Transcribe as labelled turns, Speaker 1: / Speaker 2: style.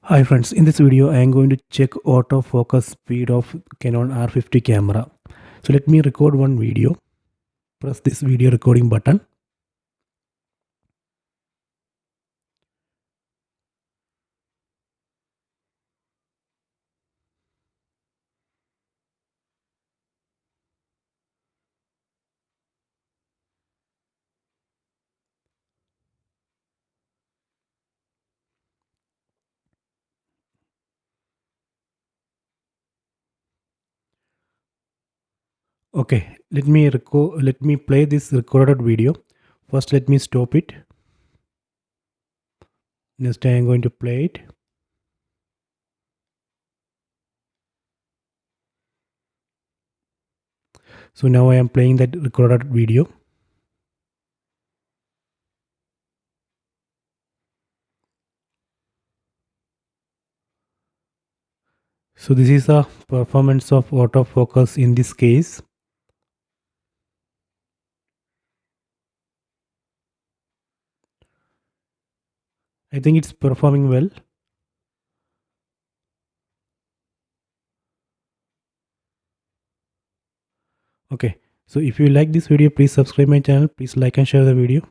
Speaker 1: Hi friends, in this video I am going to check autofocus speed of Canon R50 camera. So let me record one video. Press this video recording button. Okay, let me play this recorded video. First let me stop it. Next I am going to play it. So now I am playing that recorded video. So this is the performance of autofocus in this case. I think it's performing well. Okay, so if you like this video, please subscribe my channel. Please like and share the video.